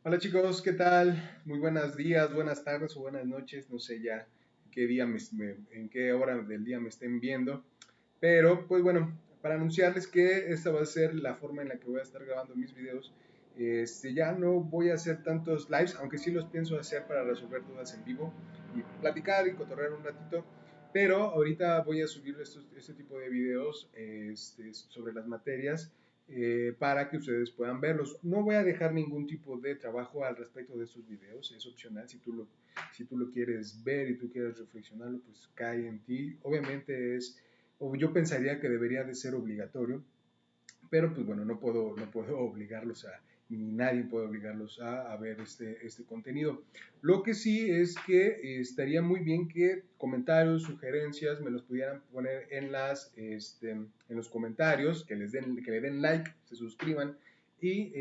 Hola chicos, ¿qué tal? Muy buenos días, buenas tardes o buenas noches, no sé ya qué día en qué hora del día me estén viendo, pero pues bueno, para anunciarles que esta va a ser la forma en la que voy a estar grabando mis videos. Ya no voy a hacer tantos lives, aunque sí los pienso hacer para resolver dudas en vivo y platicar y cotorrear un ratito, pero ahorita voy a subir este tipo de videos sobre las materias para que ustedes puedan verlos. No voy a dejar ningún tipo de trabajo al respecto de estos videos, es opcional. Si tú lo quieres ver y tú quieres reflexionarlo, pues cae en ti. Obviamente o yo pensaría que debería de ser obligatorio, pero pues bueno, no puedo obligarlos ni nadie puede obligarlos a ver este contenido. Lo que sí es que estaría muy bien que comentarios, sugerencias, me los pudieran poner en los comentarios, que le den like, se suscriban y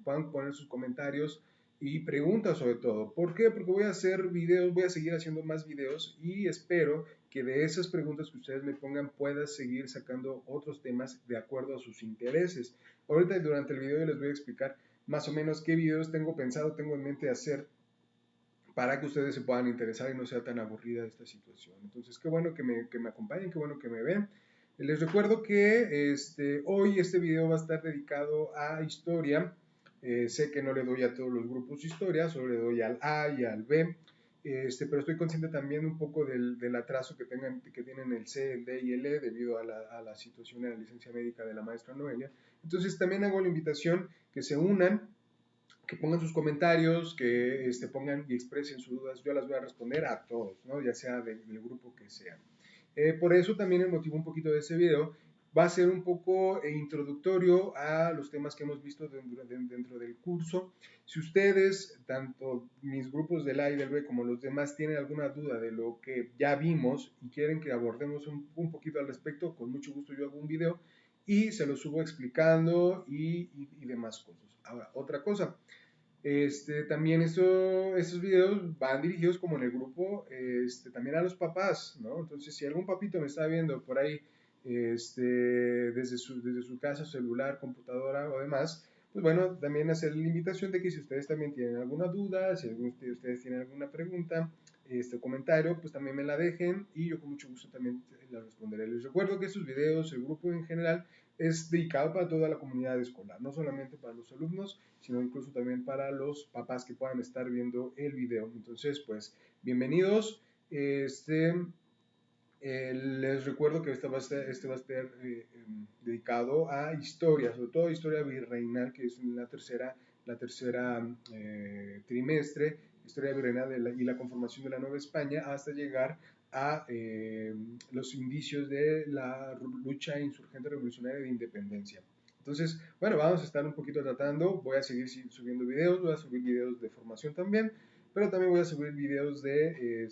puedan poner sus comentarios y preguntas sobre todo. ¿Por qué? Porque voy a hacer videos, voy a seguir haciendo más videos y espero que de esas preguntas que ustedes me pongan pueda seguir sacando otros temas de acuerdo a sus intereses. Ahorita durante el video les voy a explicar más o menos qué videos tengo en mente hacer para que ustedes se puedan interesar y no sea tan aburrida esta situación. Entonces, qué bueno que me acompañen, qué bueno que me ven. Les recuerdo que hoy este video va a estar dedicado a historia. Sé que no le doy a todos los grupos historia, solo le doy al A y al B, pero estoy consciente también un poco del atraso que tienen el C, el D y el E debido a la situación de la licencia médica de la maestra Noelia. Entonces también hago la invitación que se unan, que pongan sus comentarios, que pongan y expresen sus dudas. Yo las voy a responder a todos, ¿no? Ya sea del grupo que sea. Por eso también el motivo un poquito de ese video va a ser un poco introductorio a los temas que hemos visto dentro del curso. Si ustedes, tanto mis grupos del A y del B como los demás, tienen alguna duda de lo que ya vimos y quieren que abordemos un poquito al respecto, con mucho gusto yo hago un video y se lo subo explicando y demás cosas. Ahora, otra cosa, también estos videos van dirigidos como en el grupo, también a los papás, ¿no? Entonces, si algún papito me está viendo por ahí, desde su casa, celular, computadora o demás, pues bueno, también hacer la invitación de que si ustedes también tienen alguna duda, si alguno de ustedes tienen alguna pregunta, comentario, pues también me la dejen y yo con mucho gusto también la responderé. Les recuerdo que estos videos, el grupo en general, es dedicado para toda la comunidad escolar, no solamente para los alumnos, sino incluso también para los papás que puedan estar viendo el video. Entonces, pues, bienvenidos. Les recuerdo que este va a estar dedicado a historia, sobre todo historia virreinal, que es la tercera trimestre, historia virreinal y la conformación de la Nueva España, hasta llegar a los indicios de la lucha insurgente revolucionaria de independencia. Entonces, bueno, vamos a estar un poquito tratando, voy a seguir subiendo videos, voy a subir videos de formación también, pero también voy a subir videos de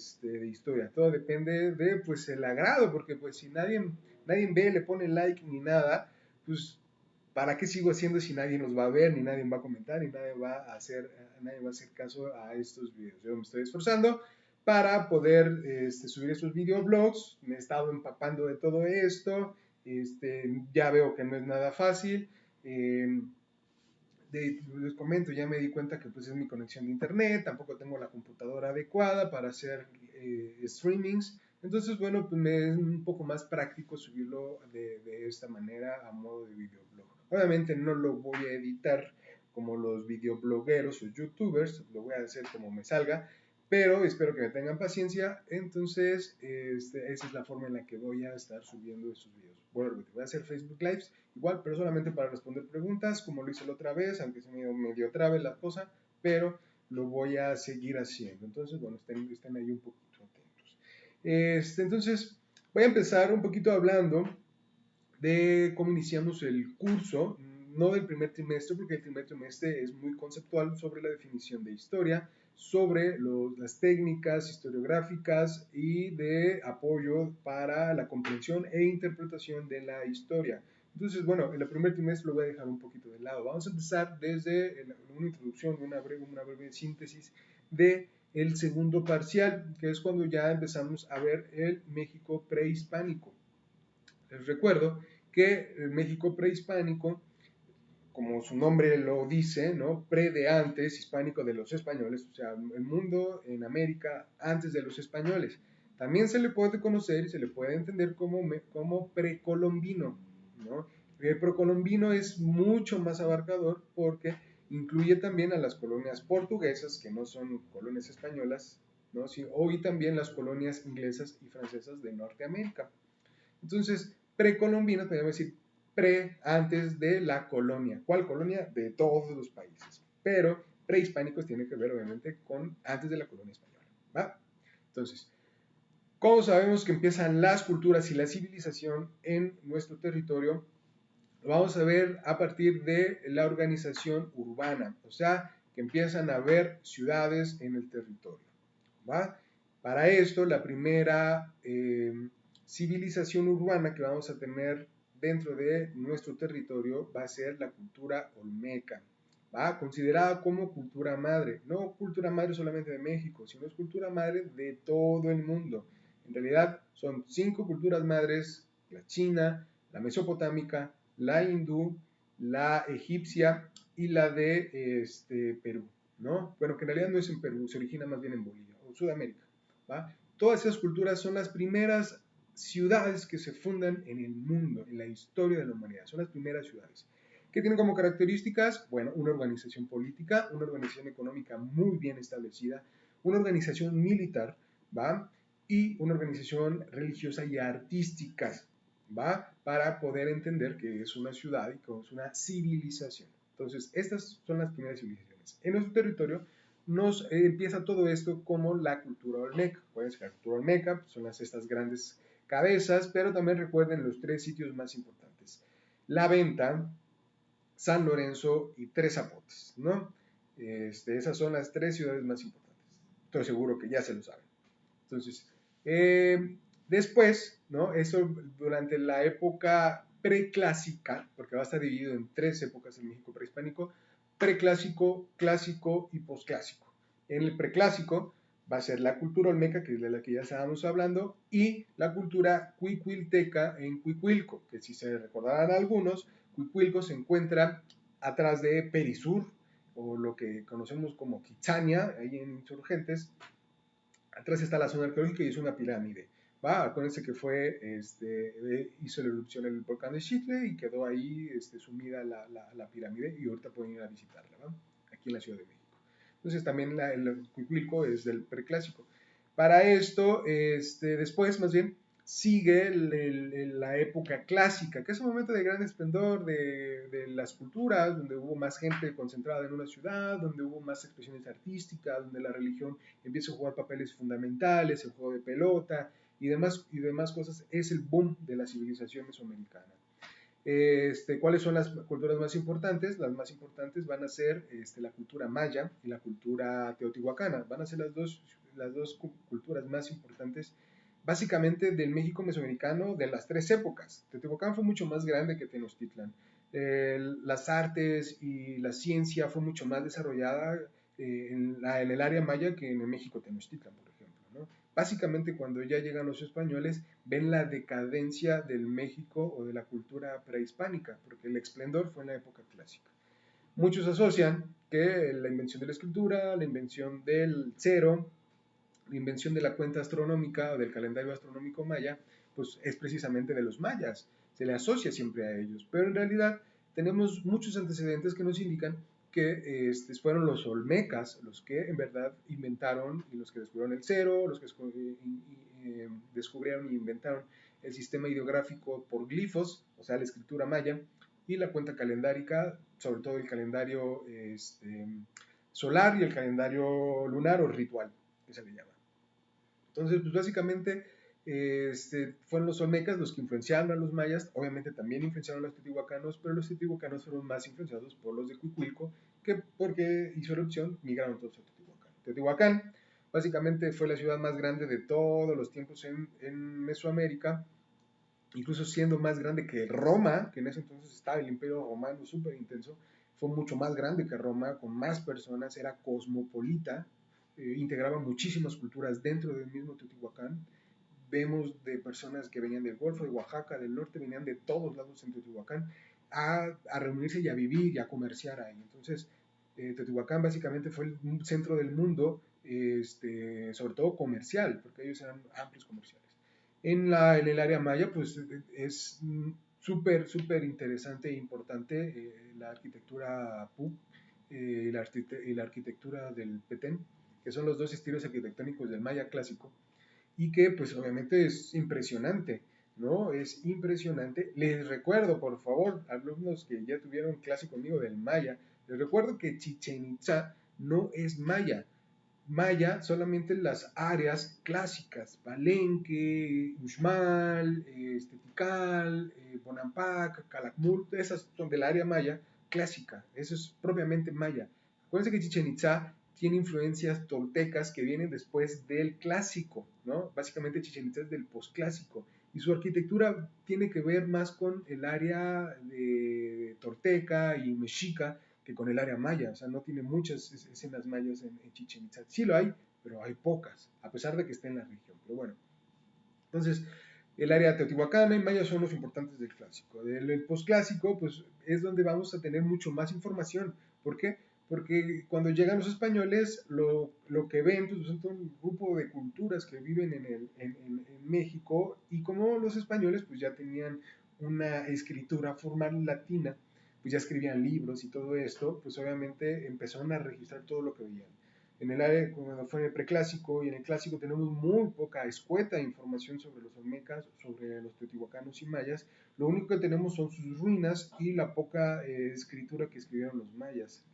historia. Todo depende de, pues, el agrado, porque pues si nadie ve, le pone like ni nada, pues, ¿para qué sigo haciendo si nadie nos va a ver, ni nadie va a comentar, ni nadie va a hacer caso a estos videos? Yo me estoy esforzando para poder subir estos videoblogs, me he estado empapando de todo esto, ya veo que no es nada fácil, les comento, ya me di cuenta que pues es mi conexión de internet, tampoco tengo la computadora adecuada para hacer streamings, entonces bueno, pues me es un poco más práctico subirlo de esta manera a modo de videoblog. Obviamente no lo voy a editar como los videoblogueros o youtubers, lo voy a hacer como me salga, pero espero que me tengan paciencia. Entonces esa es la forma en la que voy a estar subiendo estos videos. Bueno, voy a hacer Facebook Lives igual, pero solamente para responder preguntas, como lo hice la otra vez, aunque se me dio trave la cosa, pero lo voy a seguir haciendo. Entonces, bueno, estén ahí un poquito atentos. Entonces, voy a empezar un poquito hablando de cómo iniciamos el curso, no del primer trimestre, porque el primer trimestre es muy conceptual sobre la definición de historia, sobre las técnicas historiográficas y de apoyo para la comprensión e interpretación de la historia. Entonces, bueno, en el primer trimestre lo voy a dejar un poquito de lado. Vamos a empezar desde una introducción, una breve síntesis de el segundo parcial, que es cuando ya empezamos a ver el México prehispánico. Les recuerdo que el México prehispánico como su nombre lo dice, ¿no? Pre de antes, hispánico de los españoles, o sea, el mundo en América antes de los españoles. También se le puede conocer y se le puede entender como precolombino, ¿no? El precolombino es mucho más abarcador porque incluye también a las colonias portuguesas, que no son colonias españolas, ¿no? Sí, y también las colonias inglesas y francesas de Norteamérica. Entonces, precolombino, podríamos decir antes de la colonia. ¿Cuál colonia? De todos los países. Pero prehispánicos tiene que ver, obviamente, con antes de la colonia española. ¿Va? Entonces, ¿cómo sabemos que empiezan las culturas y la civilización en nuestro territorio? Lo vamos a ver a partir de la organización urbana, o sea, que empiezan a haber ciudades en el territorio. ¿Va? Para esto, la primera civilización urbana que vamos a tener dentro de nuestro territorio va a ser la cultura olmeca, ¿va? Considerada como cultura madre, no cultura madre solamente de México, sino es cultura madre de todo el mundo. En realidad son 5 culturas madres: la china, la mesopotámica, la hindú, la egipcia y la de Perú, ¿no? Bueno, que en realidad no es en Perú, se origina más bien en Bolivia o Sudamérica, ¿va? Todas esas culturas son las primeras ciudades que se fundan en el mundo, en la historia de la humanidad, son las primeras ciudades. ¿Qué tienen como características? Bueno, una organización política, una organización económica muy bien establecida, una organización militar, ¿va? Y una organización religiosa y artística, ¿va? Para poder entender que es una ciudad y que es una civilización. Entonces, estas son las primeras civilizaciones. En nuestro territorio nos empieza todo esto como la cultura olmeca. Pues la cultura olmeca son estas grandes cabezas, pero también recuerden los 3 sitios más importantes: La Venta, San Lorenzo y Tres Zapotes, ¿no? Esas son las 3 ciudades más importantes. Estoy seguro que ya se lo saben. Entonces, después, ¿no? Eso durante la época preclásica, porque va a estar dividido en 3 épocas en México prehispánico: preclásico, clásico y posclásico. En el preclásico va a ser la cultura olmeca, que es de la que ya estábamos hablando, y la cultura cuicuilteca en Cuicuilco, que si se recordarán algunos, Cuicuilco se encuentra atrás de Perisur, o lo que conocemos como Kitsania, ahí en Insurgentes. Atrás está la zona arqueológica y es una pirámide. ¿Va? Acuérdense que hizo la erupción el volcán de Xitle y quedó ahí sumida la pirámide, y ahorita pueden ir a visitarla, ¿va? Aquí en la Ciudad de México. Entonces también el Cuicuilco es del preclásico. Para esto, después más bien, sigue la época clásica, que es un momento de gran esplendor de las culturas, donde hubo más gente concentrada en una ciudad, donde hubo más expresiones artísticas, donde la religión empieza a jugar papeles fundamentales, el juego de pelota y demás cosas. Es el boom de la civilización mesoamericana. ¿Cuáles son las culturas más importantes? Las más importantes van a ser la cultura maya y la cultura teotihuacana. Van a ser las dos culturas más importantes, básicamente, del México mesoamericano de las 3 épocas. Teotihuacán fue mucho más grande que Tenochtitlan. Las artes y la ciencia fue mucho más desarrollada en el área maya que en el México Tenochtitlan, por ejemplo, ¿no? Básicamente, cuando ya llegan los españoles, ven la decadencia del México o de la cultura prehispánica, porque el esplendor fue en la época clásica. Muchos asocian que la invención de la escritura, la invención del cero, la invención de la cuenta astronómica o del calendario astronómico maya, pues es precisamente de los mayas. Se le asocia siempre a ellos, pero en realidad tenemos muchos antecedentes que nos indican que fueron los olmecas los que en verdad inventaron y los que descubrieron el cero, los que descubrieron y inventaron el sistema ideográfico por glifos, o sea, la escritura maya, y la cuenta calendárica, sobre todo el calendario solar y el calendario lunar o ritual, que se le llama. Entonces, pues básicamente fueron los olmecas los que influenciaron a los mayas. Obviamente también influenciaron a los teotihuacanos, pero los teotihuacanos fueron más influenciados por los de Cuicuilco, que porque hizo erupción migraron todos a Teotihuacán. Teotihuacán básicamente fue la ciudad más grande de todos los tiempos en Mesoamérica, incluso siendo más grande que Roma, que en ese entonces estaba el Imperio Romano súper intenso. Fue mucho más grande que Roma, con más personas, era cosmopolita, integraba muchísimas culturas dentro del mismo Teotihuacán. Vemos de personas que venían del Golfo, de Oaxaca, del norte, venían de todos lados en Teotihuacán. a reunirse y a vivir y a comerciar ahí. Entonces, Teotihuacán básicamente fue el centro del mundo, sobre todo comercial, porque ellos eran amplios comerciales. En el área maya, pues es súper, súper interesante e importante la arquitectura PUC y la arquitectura del Petén, que son los dos estilos arquitectónicos del maya clásico, y que pues obviamente es impresionante, ¿no? Es impresionante. Les recuerdo, por favor, alumnos que ya tuvieron clase conmigo del maya, les recuerdo que Chichen Itza no es maya. Maya solamente las áreas clásicas, Palenque, Uxmal, Tikal, Bonampak, Calakmul, esas son del área maya clásica, eso es propiamente maya. Acuérdense que Chichen Itza tiene influencias toltecas que vienen después del clásico, ¿no? Básicamente Chichen Itza es del posclásico y su arquitectura tiene que ver más con el área de tolteca y mexica que con el área maya, o sea, no tiene muchas escenas mayas en Chichen Itza. Sí lo hay, pero hay pocas, a pesar de que está en la región. Pero bueno, entonces, el área de Teotihuacán y Maya son los importantes del clásico. Del posclásico, pues es donde vamos a tener mucho más información. ¿Por qué? Porque cuando llegan los españoles, lo que ven pues, son todo un grupo de culturas que viven en México, y como los españoles pues ya tenían una escritura formal latina, pues ya escribían libros y todo esto, pues obviamente empezaron a registrar todo lo que veían. En el área, cuando fue en el preclásico y en el clásico, tenemos muy poca escueta información sobre los olmecas, sobre los teotihuacanos y mayas. Lo único que tenemos son sus ruinas y la poca escritura que escribieron los mayas.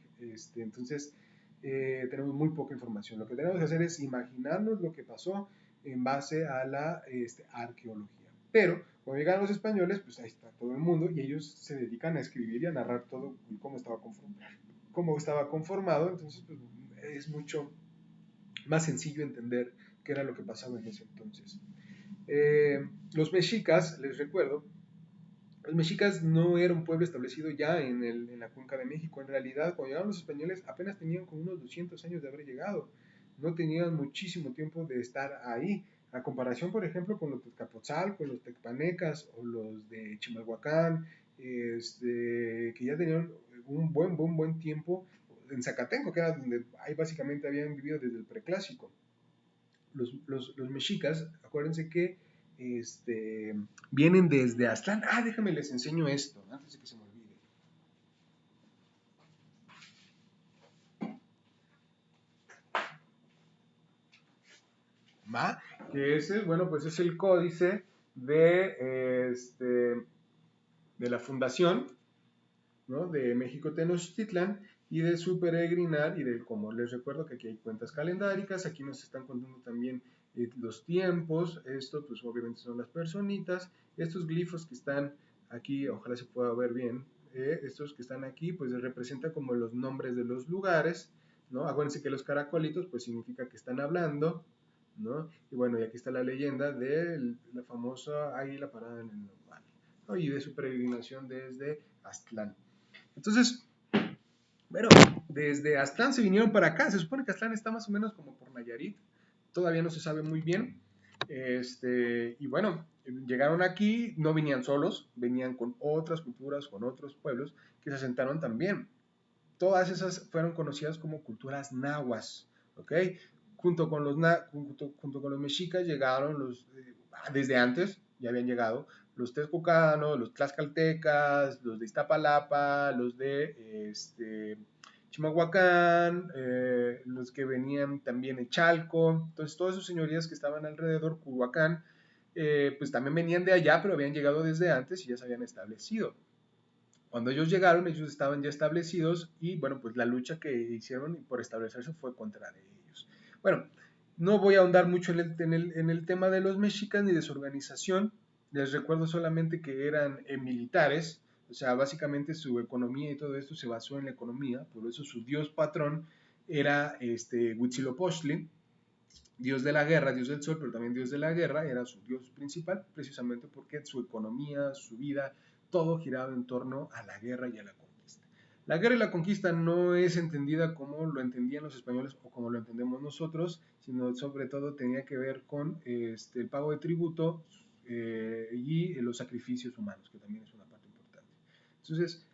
Entonces, tenemos muy poca información. Lo que tenemos que hacer es imaginarnos lo que pasó en base a la arqueología. Pero cuando llegaron los españoles, pues ahí está todo el mundo y ellos se dedican a escribir y a narrar todo cómo estaba conformado. Entonces, pues, es mucho más sencillo entender qué era lo que pasaba en ese entonces. Los mexicas, les recuerdo, los mexicas no era un pueblo establecido ya en la cuenca de México. En realidad, cuando llegaron los españoles, apenas tenían como unos 200 años de haber llegado. No tenían muchísimo tiempo de estar ahí. A comparación, por ejemplo, con los Tezcapotzalco, con los tecpanecas o los de Chimalhuacán, que ya tenían un buen tiempo en Zacatenco, que era donde ahí básicamente habían vivido desde el preclásico. Los mexicas, acuérdense que vienen desde Aztlán. Déjame les enseño esto, antes de que se me olvide. ¿Va? Que ese, bueno, pues es el códice de la fundación, ¿no? De México Tenochtitlan y de su peregrinar y de, como les recuerdo que aquí hay cuentas calendáricas, aquí nos están contando también los tiempos, esto pues obviamente son las personitas, estos glifos que están aquí, ojalá se pueda ver bien, estos que están aquí pues representan como los nombres de los lugares, ¿no? Acuérdense que los caracolitos pues significa que están hablando, ¿no? Y bueno, y aquí está la leyenda de la famosa águila parada en el nopal, ¿no? Y de su peregrinación desde Aztlán. Entonces, bueno, desde Aztlán se vinieron para acá. Se supone que Aztlán está más o menos como por Nayarit. Todavía no se sabe muy bien. Y bueno, llegaron aquí, no venían solos, venían con otras culturas, con otros pueblos que se asentaron también. Todas esas fueron conocidas como culturas nahuas, ¿ok? Junto con los mexicas llegaron desde antes, ya habían llegado, los texcocanos, los tlaxcaltecas, los de Iztapalapa, los de Chimalhuacán, los que venían también de Chalco, entonces todas sus señorías que estaban alrededor, Culhuacán, pues también venían de allá, pero habían llegado desde antes y ya se habían establecido. Cuando ellos llegaron, ellos estaban ya establecidos y bueno, pues la lucha que hicieron por establecerse fue contra de ellos. Bueno, no voy a ahondar mucho en el tema de los mexicas ni de su organización. Les recuerdo solamente que eran militares, o sea, básicamente su economía y todo esto se basó en la economía, por eso su dios patrón era Huitzilopochtli, dios de la guerra, dios del sol, pero también dios de la guerra, era su dios principal, precisamente porque su economía, su vida, todo giraba en torno a la guerra y a la conquista. La guerra y la conquista no es entendida como lo entendían los españoles o como lo entendemos nosotros, sino sobre todo tenía que ver con el pago de tributo y los sacrificios humanos, que también es una parte importante. Entonces,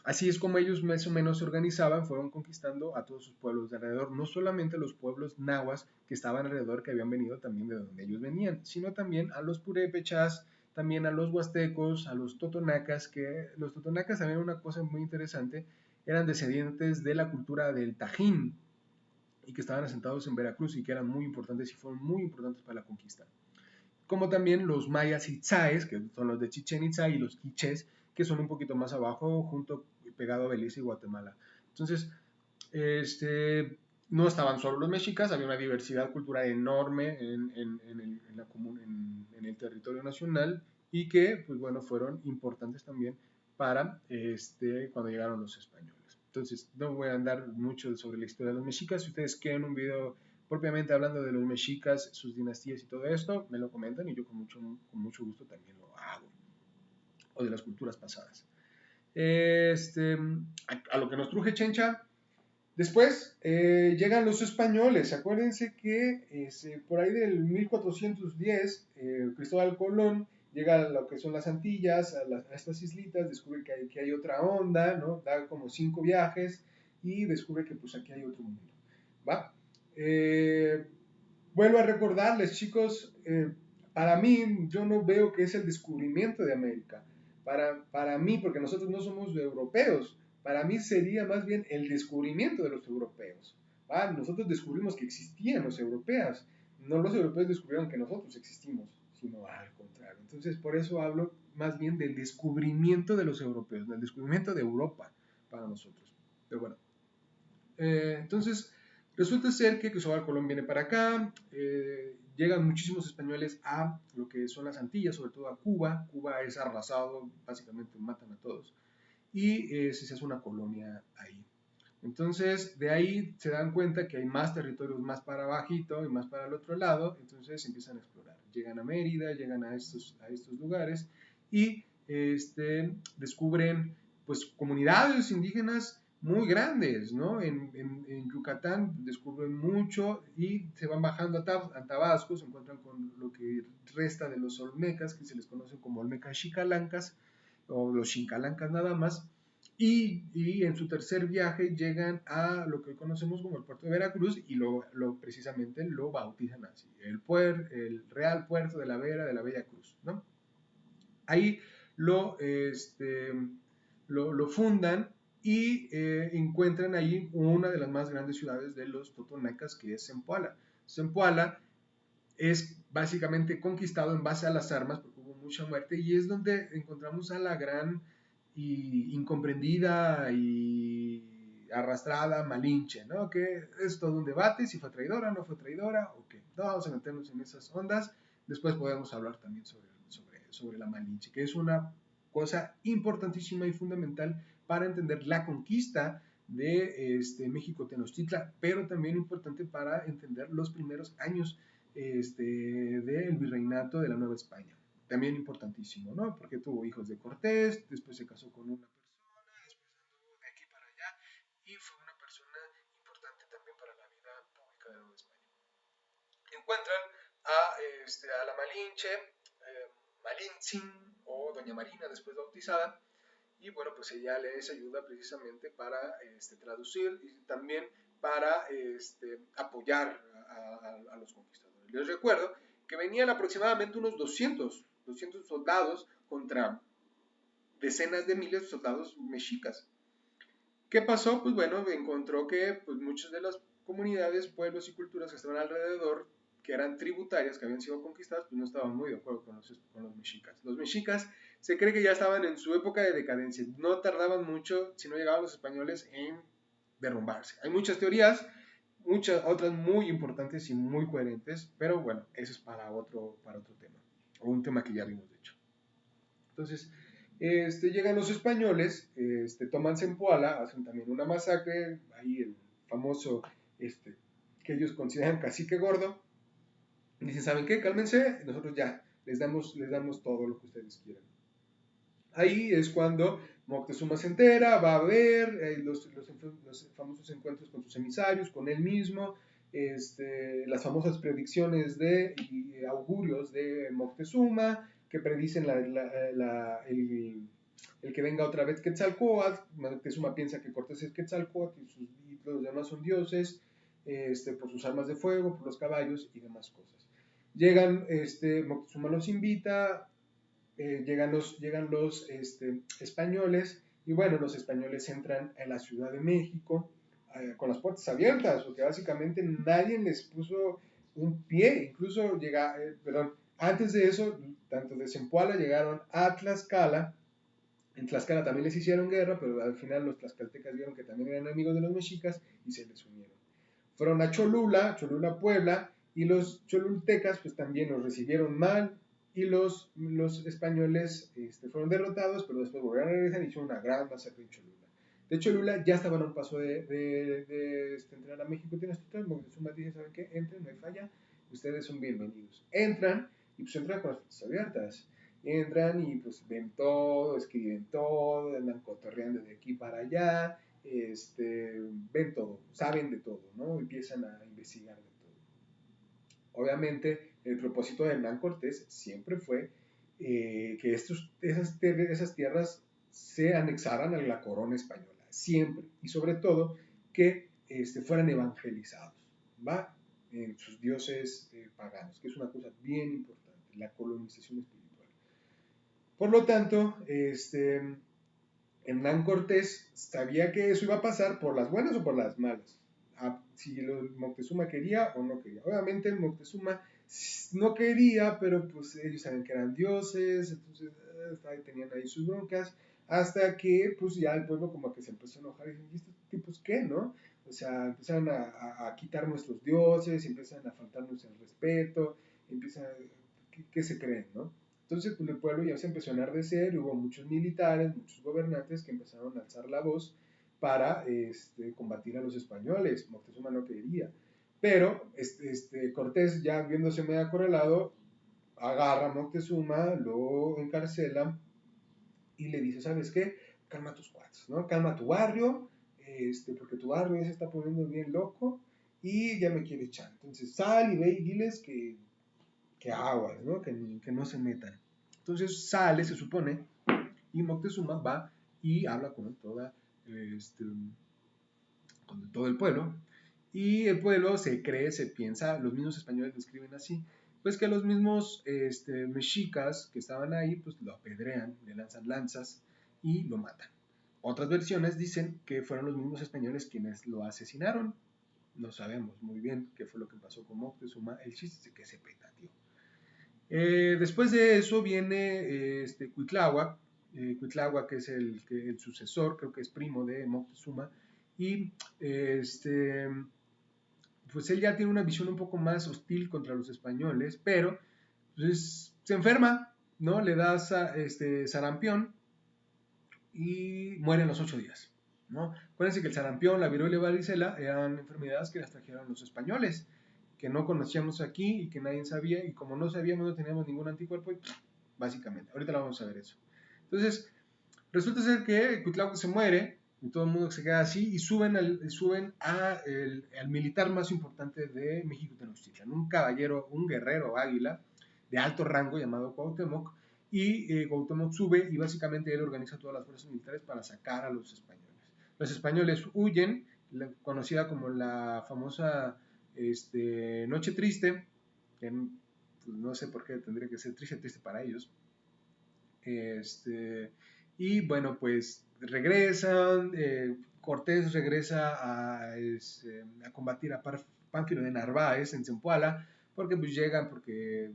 así es como ellos más o menos se organizaban, fueron conquistando a todos sus pueblos de alrededor, no solamente los pueblos nahuas que estaban alrededor, que habían venido también de donde ellos venían, sino también a los purépechas, también a los huastecos, a los totonacas, que los totonacas también una cosa muy interesante, eran descendientes de la cultura del Tajín y que estaban asentados en Veracruz y que eran muy importantes y fueron muy importantes para la conquista. Como también los mayas itzáes, que son los de Chichen Itzá, y los quichés, que son un poquito más abajo, junto pegado a Belice y Guatemala. Entonces, no estaban solo los mexicas, había una diversidad cultural enorme en el territorio nacional y que, pues bueno, fueron importantes también para cuando llegaron los españoles. Entonces, no voy a andar mucho sobre la historia de los mexicas. Si ustedes quieren un video propiamente hablando de los mexicas, sus dinastías y todo esto, me lo comentan y yo con mucho gusto también lo hago. O de las culturas pasadas. A lo que nos truje Chencha. Después llegan los españoles. Acuérdense que por ahí del 1410 Cristóbal Colón llega a lo que son las Antillas, a estas islitas, descubre que hay otra onda, ¿no? Da como 5 viajes y descubre que pues aquí hay otro mundo. ¿Va? Vuelvo a recordarles, chicos, para mí yo no veo que es el descubrimiento de América. Para mí, porque nosotros no somos europeos, para mí sería más bien el descubrimiento de los europeos. ¿Va? Nosotros descubrimos que existían los europeos, no los europeos descubrieron que nosotros existimos, sino al contrario. Entonces, por eso hablo más bien del descubrimiento de los europeos, del descubrimiento de Europa para nosotros. Pero bueno, entonces resulta ser que Cristóbal Colón viene para acá, llegan muchísimos españoles a lo que son las Antillas, sobre todo a Cuba. Cuba es arrasado, básicamente matan a todos, y se hace una colonia ahí. Entonces, de ahí se dan cuenta que hay más territorios más para abajito y más para el otro lado, entonces empiezan a explorar. Llegan a Mérida, llegan a estos lugares y descubren pues comunidades indígenas muy grandes, ¿no? En Yucatán descubren mucho y se van bajando a Tabasco, se encuentran con lo que resta de los olmecas, que se les conocen como olmecas xicalancas, o los xincalancas nada más, y en su tercer viaje llegan a lo que hoy conocemos como el puerto de Veracruz y precisamente lo bautizan así, el Real Puerto de la Bella Cruz, ¿no? Ahí lo fundan y encuentran ahí una de las más grandes ciudades de los totonacas, que es Zempoala. Zempoala es básicamente conquistado en base a las armas, porque hubo mucha muerte, y es donde encontramos a la gran y incomprendida y arrastrada Malinche, ¿no? Que es todo un debate, si fue traidora, no fue traidora, ok, no vamos a meternos en esas ondas, después podemos hablar también sobre la Malinche, que es una cosa importantísima y fundamental para entender la conquista de México Tenochtitlan, pero también importante para entender los primeros años del virreinato de la Nueva España. También importantísimo, ¿no? Porque tuvo hijos de Cortés, después se casó con una persona, después anduvo de aquí para allá y fue una persona importante también para la vida pública de la Nueva España. Encuentran a la Malinche, Malintzin o Doña Marina, después bautizada, y bueno, pues ella les ayuda precisamente para traducir y también para apoyar a los conquistadores. Les recuerdo que venían aproximadamente unos 200 soldados contra decenas de miles de soldados mexicas. ¿Qué pasó? Pues bueno, encontró que pues, muchas de las comunidades, pueblos y culturas que estaban alrededor, que eran tributarias, que habían sido conquistadas, pues no estaban muy de acuerdo con los mexicas. Los mexicas se cree que ya estaban en su época de decadencia, no tardaban mucho, si no llegaban los españoles, en derrumbarse. Hay muchas teorías, muchas otras muy importantes y muy coherentes, pero bueno, eso es para otro tema, o un tema que ya vimos de hecho. Entonces, llegan los españoles, toman Zempoala, hacen también una masacre, ahí el famoso, que ellos consideran cacique gordo, y dicen, ¿saben qué? Cálmense, nosotros ya les damos todo lo que ustedes quieran. Ahí es cuando Moctezuma se entera, va a ver los famosos encuentros con sus emisarios, con él mismo, las famosas predicciones y augurios de Moctezuma, que predicen el que venga otra vez Quetzalcóatl. Moctezuma piensa que Cortés es Quetzalcóatl y los demás son dioses, por sus armas de fuego, por los caballos y demás cosas. Moctezuma los invita, llegan los españoles, y bueno, los españoles entran en la Ciudad de México con las puertas abiertas, porque básicamente nadie les puso un pie, incluso antes de eso, tanto de Zempoala llegaron a Tlaxcala. En Tlaxcala también les hicieron guerra, pero al final los tlaxcaltecas vieron que también eran enemigos de los mexicas y se les unieron. Fueron a Cholula, Puebla, y los cholultecas pues también los recibieron mal, y los españoles fueron derrotados, pero después volvieron a regresar y hicieron una gran masacre en Cholula. De Cholula ya estaban a un paso de entrar a México Tenochtitlan. Moctezuma dice, ¿saben qué? Entren, no hay falla, ustedes son bienvenidos. Entran, y pues entran con las puertas abiertas. Entran y pues ven todo, escriben todo, andan cotorreando de aquí para allá, ven todo, saben de todo, ¿no? Empiezan a investigar de todo. Obviamente, el propósito de Hernán Cortés siempre fue que esas tierras se anexaran a la corona española, siempre, y sobre todo que fueran evangelizados, ¿va? En sus dioses paganos, que es una cosa bien importante, la colonización espiritual. Por lo tanto, Hernán Cortés sabía que eso iba a pasar por las buenas o por las malas. Si Moctezuma quería o no quería. Obviamente Moctezuma no quería, pero pues ellos saben que eran dioses, entonces tenían ahí sus broncas, hasta que pues ya el pueblo como que se empezó a enojar y dicen, ¿y estos tipos qué, no? O sea, empezaron a quitar nuestros dioses, empiezan a faltarnos el respeto, empiezan, ¿qué se creen, no? Entonces, pues, el pueblo ya se empezó a enardecer, hubo muchos militares, muchos gobernantes que empezaron a alzar la voz para combatir a los españoles. Moctezuma no quería. Pero Cortés, ya viéndose medio acorralado, agarra a Moctezuma, lo encarcela y le dice, ¿sabes qué? Calma tus cuates, ¿no? Calma tu barrio, porque tu barrio ya se está poniendo bien loco y ya me quiere echar. Entonces sal y ve y diles que aguas, ¿no? Que no se metan. Entonces sale, se supone, y Moctezuma va y habla con todo el pueblo, y el pueblo se cree, se piensa, los mismos españoles lo escriben así, pues que los mismos mexicas que estaban ahí, pues lo apedrean, le lanzan lanzas y lo matan. Otras versiones dicen que fueron los mismos españoles quienes lo asesinaron. No sabemos muy bien qué fue lo que pasó con Moctezuma, el chiste es que se petateó. Después de eso viene Cuitláhuac, que es el sucesor, creo que es primo de Moctezuma, y pues él ya tiene una visión un poco más hostil contra los españoles, pero pues, se enferma, ¿no? Le da sarampión y muere en los 8 días, ¿no? Acuérdense que el sarampión, la viruela y la varicela eran enfermedades que las trajeron los españoles, que no conocíamos aquí y que nadie sabía, y como no sabíamos, no teníamos ningún anticuerpo, y, básicamente, ahorita lo vamos a ver eso. Entonces, resulta ser que Cuitláhuac se muere, y todo el mundo se queda así, y suben al militar más importante de México Tenochtitlan, un caballero, un guerrero águila, de alto rango, llamado Cuauhtémoc, y Cuauhtémoc sube, y básicamente él organiza todas las fuerzas militares para sacar a los españoles. Los españoles huyen, conocida como la famosa Noche Triste, que pues, no sé por qué tendría que ser triste para ellos. Y bueno, pues regresan, Cortés regresa a combatir a Pánfilo de Narváez en Zempoala, porque pues llegan porque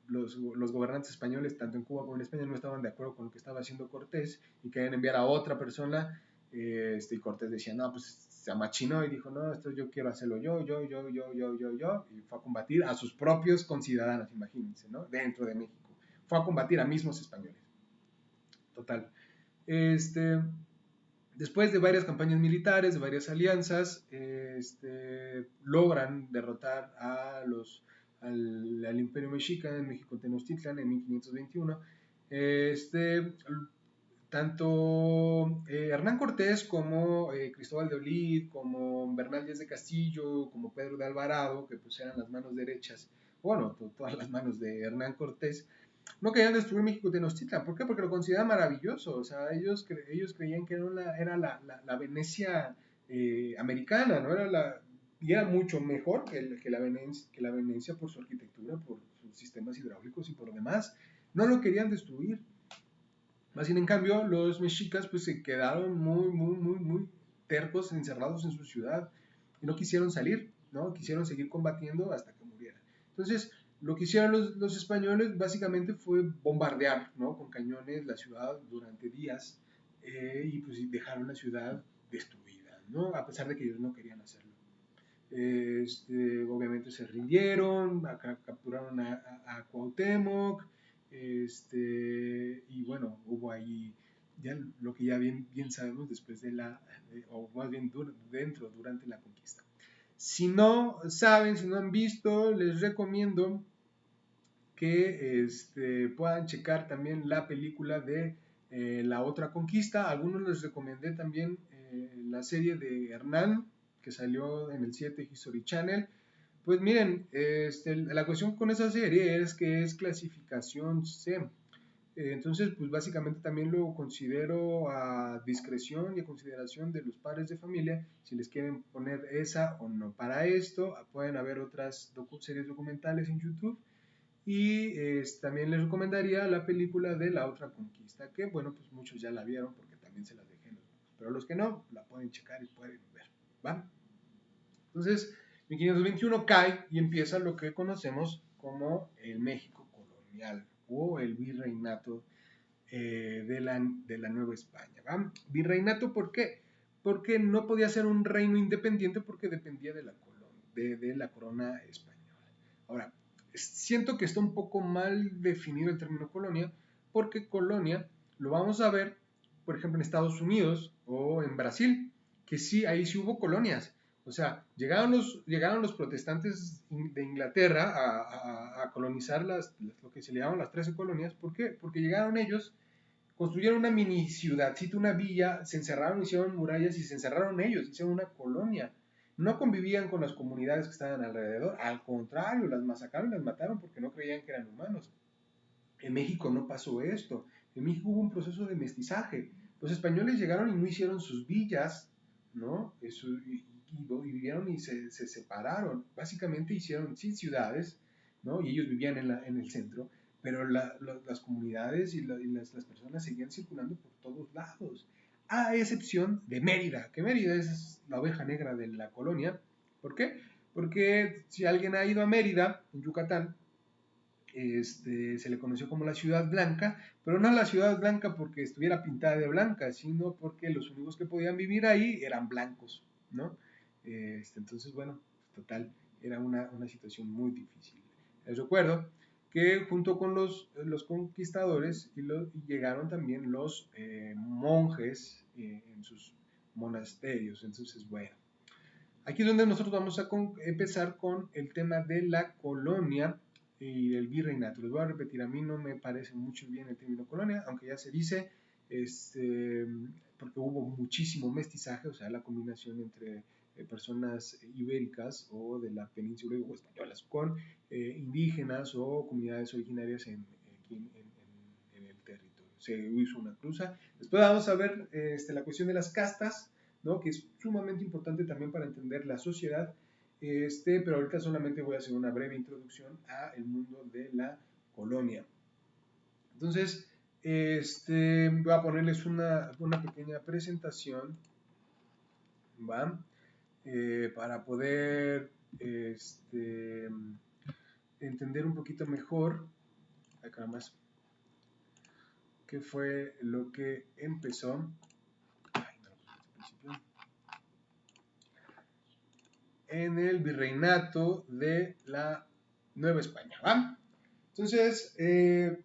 los gobernantes españoles, tanto en Cuba como en España, no estaban de acuerdo con lo que estaba haciendo Cortés y querían enviar a otra persona. Y Cortés decía, no, pues se amachinó y dijo, no, esto yo quiero hacerlo yo, y fue a combatir a sus propios conciudadanos, imagínense, ¿no? Dentro de México. Fue a combatir a mismos españoles. Total. Después de varias campañas militares, de varias alianzas, logran derrotar al Imperio Mexica en México Tenochtitlan en 1521. Tanto Hernán Cortés como Cristóbal de Olid, como Bernal Díaz de Castillo, como Pedro de Alvarado, que pues eran las manos derechas, bueno, todas las manos de Hernán Cortés, no querían destruir México Tenochtitlan. ¿Por qué? Porque lo consideraban maravilloso. O sea, ellos creían que era la Venecia americana, ¿no? Y era mucho mejor que la Venecia por su arquitectura, por sus sistemas hidráulicos y por lo demás. No lo querían destruir. Más bien, en cambio, los mexicas pues se quedaron muy tercos, encerrados en su ciudad y no quisieron salir, ¿no? Quisieron seguir combatiendo hasta que murieran. Entonces, lo que hicieron los españoles básicamente fue bombardear, ¿no? Con cañones la ciudad durante días y pues dejaron la ciudad destruida, ¿no? A pesar de que ellos no querían hacerlo. Obviamente se rindieron, capturaron a Cuauhtémoc, y bueno, hubo ahí ya lo que ya bien sabemos después o más bien durante la conquista. Si no saben, si no han visto, les recomiendo que puedan checar también la película de La Otra Conquista. A algunos les recomendé también la serie de Hernán, que salió en el 7 History Channel. Pues miren, la cuestión con esa serie es que es clasificación C. Entonces, pues básicamente también lo considero a discreción y a consideración de los padres de familia, si les quieren poner esa o no. Para esto pueden haber otras series documentales en YouTube y también les recomendaría la película de La Otra Conquista, que bueno, pues muchos ya la vieron porque también se las dejé en los grupos, pero los que no, la pueden checar y pueden ver, ¿va? Entonces, 1521 cae y empieza lo que conocemos como el México colonial o el virreinato de la Nueva España, ¿va? Virreinato, ¿por qué? Porque no podía ser un reino independiente porque dependía de la corona española. Ahora, siento que está un poco mal definido el término colonia, porque colonia lo vamos a ver, por ejemplo, en Estados Unidos o en Brasil, que sí, ahí sí hubo colonias. O sea, llegaron los protestantes de Inglaterra a colonizar lo que se le llamaban las 13 colonias. ¿Por qué? Porque llegaron ellos, construyeron una mini ciudadcita, una villa, se encerraron, hicieron murallas y se encerraron ellos, hicieron una colonia. No convivían con las comunidades que estaban alrededor, al contrario, las masacraron y las mataron porque no creían que eran humanos. En México no pasó esto. En México hubo un proceso de mestizaje. Los españoles llegaron y no hicieron sus villas, ¿no? Y vivieron y se separaron. Básicamente hicieron sí ciudades, ¿no? Y ellos vivían en el centro, pero las comunidades y las personas seguían circulando por todos lados, a excepción de Mérida, que Mérida es la oveja negra de la colonia. ¿Por qué? Porque si alguien ha ido a Mérida, en Yucatán, se le conoció como la Ciudad Blanca, pero no la Ciudad Blanca porque estuviera pintada de blanca, sino porque los únicos que podían vivir ahí eran blancos, ¿no? Entonces, bueno, total, era una situación muy difícil. Les recuerdo que junto con los conquistadores llegaron también los monjes en sus monasterios. Entonces, bueno, aquí es donde nosotros vamos a empezar con el tema de la colonia y el virreinato. Les voy a repetir, a mí no me parece mucho bien el término colonia, aunque ya se dice, porque hubo muchísimo mestizaje, o sea, la combinación entre personas ibéricas o de la península o españolas con indígenas o comunidades originarias aquí en el territorio. Se hizo una cruza. Después vamos a ver la cuestión de las castas, ¿no? Que es sumamente importante también para entender la sociedad, pero ahorita solamente voy a hacer una breve introducción a el mundo de la colonia. Entonces, voy a ponerles una pequeña presentación, ¿va? Para poder entender un poquito mejor, acá más, qué fue lo que empezó. En el virreinato de la Nueva España, ¿va? Entonces, ese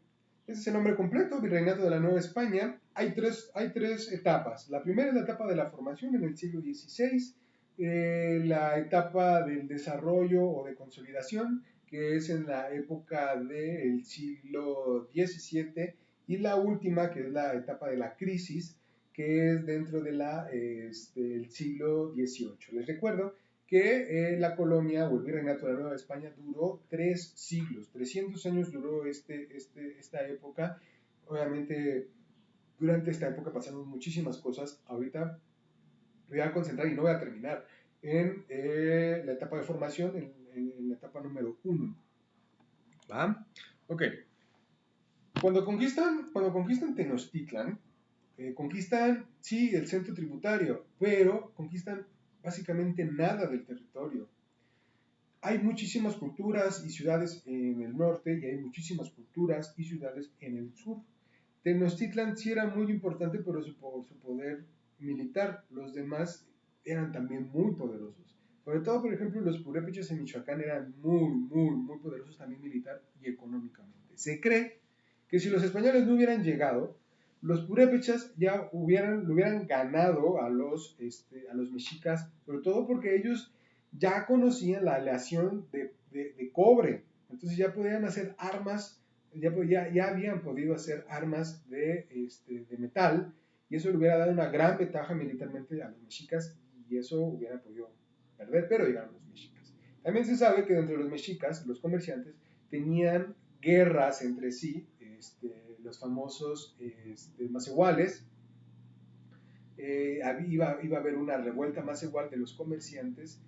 es el nombre completo, Virreinato de la Nueva España. Hay tres etapas. La primera es la etapa de la formación en el siglo XVI, la etapa del desarrollo o de consolidación, que es en la época del siglo XVII, y la última, que es la etapa de la crisis, que es dentro del siglo XVIII. Les recuerdo que la colonia o el virreinato de la Nueva España duró 3 siglos, 300 años duró esta época. Obviamente, durante esta época pasaron muchísimas cosas. Ahorita voy a concentrar y no voy a terminar en la etapa de formación, en la etapa número 1. ¿Va? Ok. Cuando conquistan Tenochtitlan, conquistan, sí, el centro tributario, pero conquistan básicamente nada del territorio. Hay muchísimas culturas y ciudades en el norte y hay muchísimas culturas y ciudades en el sur. Tenochtitlan sí era muy importante por su poder militar. Los demás eran también muy poderosos. Sobre todo, por ejemplo, los purépechas en Michoacán eran muy poderosos también militar y económicamente. Se cree que si los españoles no hubieran llegado, los purépechas ya le hubieran ganado a los mexicas, sobre todo porque ellos ya conocían la aleación de cobre. Entonces ya podían hacer armas, ya habían podido hacer armas de metal, y eso le hubiera dado una gran ventaja militarmente a los mexicas, y eso hubiera podido perder, pero llegaron los mexicas. También se sabe que dentro de los mexicas, los comerciantes, tenían guerras entre sí, los famosos macehuales. Iba a haber una revuelta macehual de los comerciantes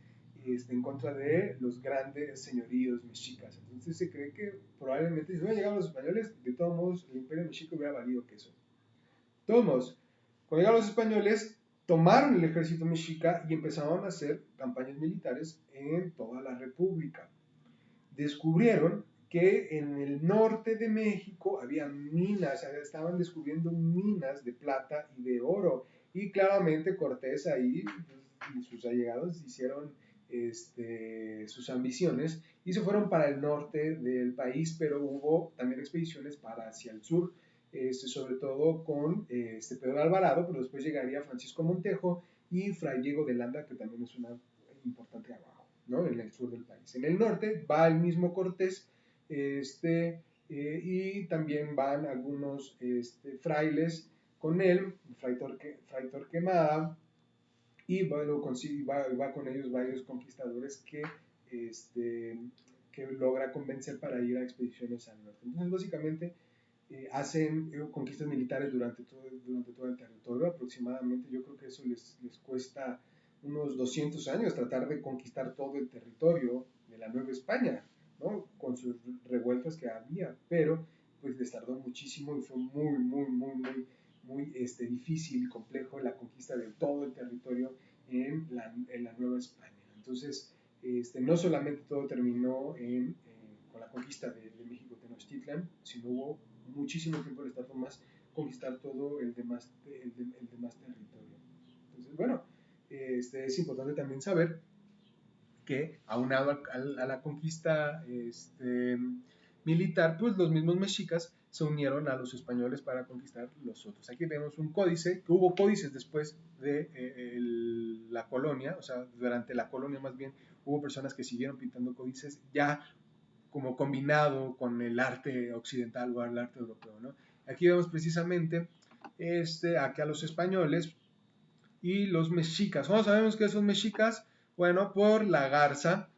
en contra de los grandes señoríos mexicas. Entonces se cree que probablemente si hubieran llegado los españoles, de todos modos el imperio mexica hubiera valido queso. De todos modos, cuando llegaron los españoles, tomaron el ejército mexica y empezaron a hacer campañas militares en toda la república. Descubrieron que en el norte de México había minas, estaban descubriendo minas de plata y de oro, y claramente Cortés ahí y sus allegados hicieron sus ambiciones y se fueron para el norte del país, pero hubo también expediciones para hacia el sur, sobre todo con Pedro Alvarado, pero después llegaría Francisco Montejo y Fray Diego de Landa, que también es una importante abajo, ¿no? En el sur del país. En el norte va el mismo Cortés, y también van algunos frailes con él, Fray Torquemada, y va con ellos varios conquistadores que logra convencer para ir a expediciones al norte. Entonces, básicamente, hacen conquistas militares durante todo el territorio. Aproximadamente, yo creo que eso les cuesta unos 200 años tratar de conquistar todo el territorio de la Nueva España, ¿no? Con sus revueltas que había, pero pues les tardó muchísimo y fue muy difícil y complejo la conquista de todo el territorio en la Nueva España. Entonces, no solamente todo terminó con la conquista de México Tenochtitlan, sino hubo muchísimo tiempo de estas formas conquistar todo el demás territorio. Entonces, bueno, es importante también saber que aunado a la conquista militar, pues los mismos mexicas se unieron a los españoles para conquistar los otros. Aquí vemos un códice, que hubo códices después de la colonia, o sea, durante la colonia más bien, hubo personas que siguieron pintando códices ya como combinado con el arte occidental o el arte europeo, ¿no? Aquí vemos precisamente aquí a los españoles y los mexicas. ¿Cómo sabemos que son mexicas? Bueno, por la garza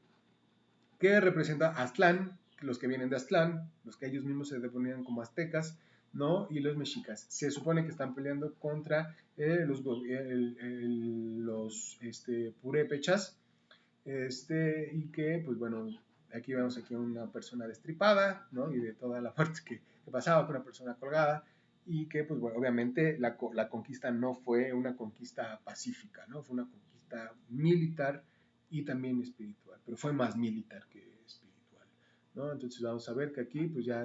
que representa Aztlán, los que vienen de Aztlán, los que ellos mismos se deponían como aztecas, ¿no? Y los mexicas. Se supone que están peleando contra los purépechas, y que, pues bueno, aquí vemos aquí una persona destripada, ¿no? Y de toda la parte que pasaba con una persona colgada, y que, pues bueno, obviamente la conquista no fue una conquista pacífica, ¿no? Fue una conquista militar y también espiritual, pero fue más militar que espiritual, ¿no? Entonces vamos a ver que aquí, pues ya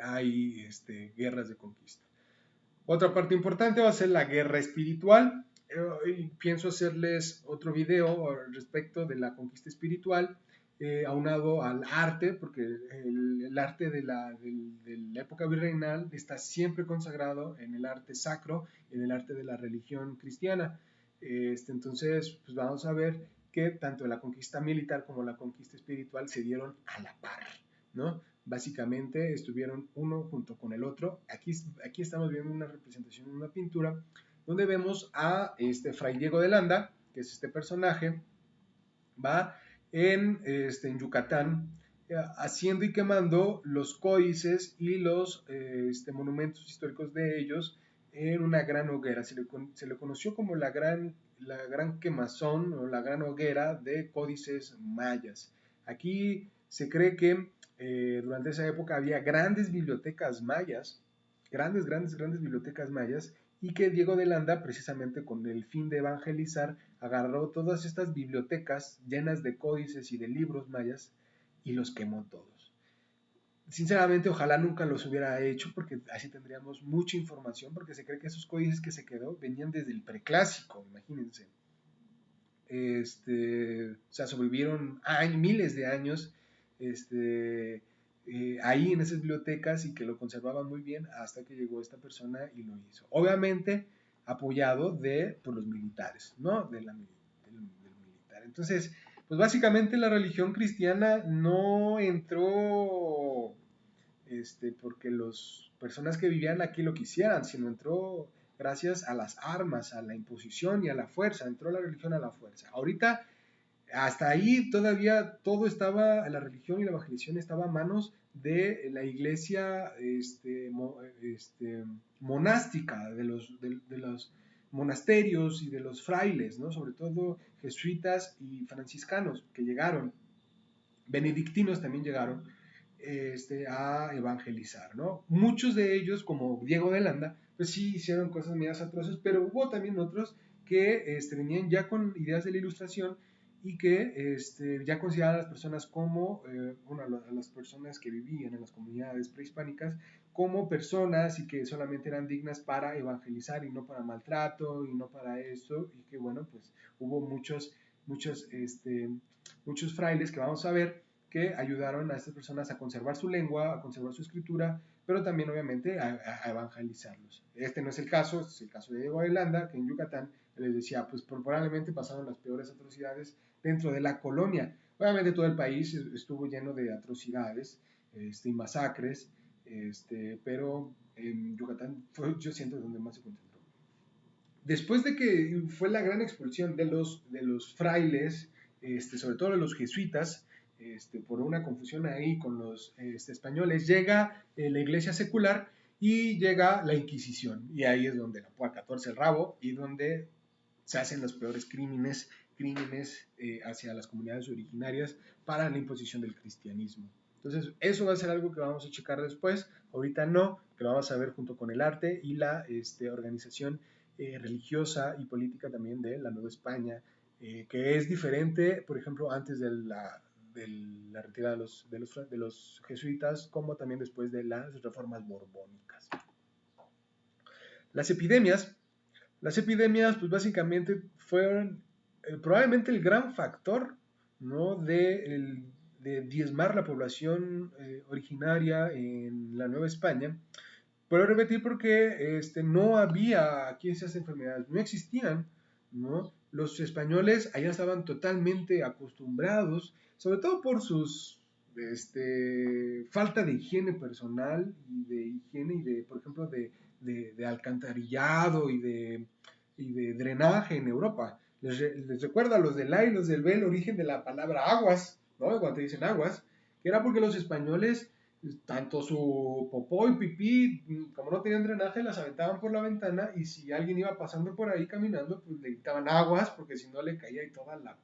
hay guerras de conquista. Otra parte importante va a ser la guerra espiritual. Y pienso hacerles otro video respecto de la conquista espiritual, aunado al arte, porque el arte de la época virreinal está siempre consagrado en el arte sacro, en el arte de la religión cristiana. Entonces, pues vamos a ver que tanto la conquista militar como la conquista espiritual se dieron a la par, ¿no? Básicamente estuvieron uno junto con el otro. Aquí estamos viendo una representación de una pintura donde vemos a Fray Diego de Landa, que es este personaje, va en Yucatán haciendo y quemando los códices y los monumentos históricos de ellos en una gran hoguera. Se le conoció como la gran quemazón o la gran hoguera de códices mayas. Aquí se cree que durante esa época había grandes bibliotecas mayas, grandes bibliotecas mayas, y que Diego de Landa, precisamente con el fin de evangelizar, agarró todas estas bibliotecas llenas de códices y de libros mayas y los quemó todos. Sinceramente, ojalá nunca los hubiera hecho porque así tendríamos mucha información, porque se cree que esos códices que se quedó venían desde el preclásico, imagínense. O sea, sobrevivieron miles de años ahí en esas bibliotecas y que lo conservaban muy bien hasta que llegó esta persona y lo hizo. Obviamente apoyado por los militares, ¿no? Del militar. Entonces, pues básicamente la religión cristiana no entró porque las personas que vivían aquí lo quisieran, sino entró gracias a las armas, a la imposición y a la fuerza, entró la religión a la fuerza. Ahorita, hasta ahí todavía todo estaba, la religión y la evangelización estaba a manos de la iglesia monástica, de los monasterios y de los frailes, ¿no? Sobre todo jesuitas y franciscanos que llegaron, benedictinos también llegaron, a evangelizar, ¿no? Muchos de ellos, como Diego de Landa, pues sí hicieron cosas medias atroces, pero hubo también otros que venían ya con ideas de la ilustración y que ya consideraban a las personas como, a las personas que vivían en las comunidades prehispánicas como personas y que solamente eran dignas para evangelizar y no para maltrato y no para eso, y que bueno, pues hubo muchos frailes que vamos a ver que ayudaron a estas personas a conservar su lengua, a conservar su escritura, pero también obviamente a evangelizarlos. Este no es el caso, este es el caso de Diego de Landa, que en Yucatán les decía, pues probablemente pasaron las peores atrocidades dentro de la colonia. Obviamente todo el país estuvo lleno de atrocidades y masacres, pero en Yucatán fue, yo siento, donde más se concentró. Después de que fue la gran expulsión de los frailes, sobre todo de los jesuitas, por una confusión ahí con los españoles, llega la iglesia secular y llega la Inquisición. Y ahí es donde la puerca torce el rabo y donde se hacen los peores crímenes hacia las comunidades originarias para la imposición del cristianismo. Entonces, eso va a ser algo que vamos a checar después. Ahorita no, que lo vamos a ver junto con el arte y la organización religiosa y política también de la Nueva España, que es diferente, por ejemplo, antes de la retirada de los jesuitas, como también después de las reformas borbónicas. Las epidemias, pues básicamente fueron probablemente el gran factor, ¿no? de diezmar la población originaria en la Nueva España. Puedo repetir porque no había aquí esas enfermedades, no existían, ¿no? Los españoles allá estaban totalmente acostumbrados, sobre todo por sus falta de higiene personal y de higiene y de, por ejemplo, de alcantarillado y de drenaje en Europa. Les recuerdo a los del A y los del B el origen de la palabra aguas, ¿no? Cuando te dicen aguas, que era porque los españoles tanto su popó y pipí, como no tenían drenaje, las aventaban por la ventana y si alguien iba pasando por ahí caminando, pues le gritaban aguas porque si no le caía ahí toda la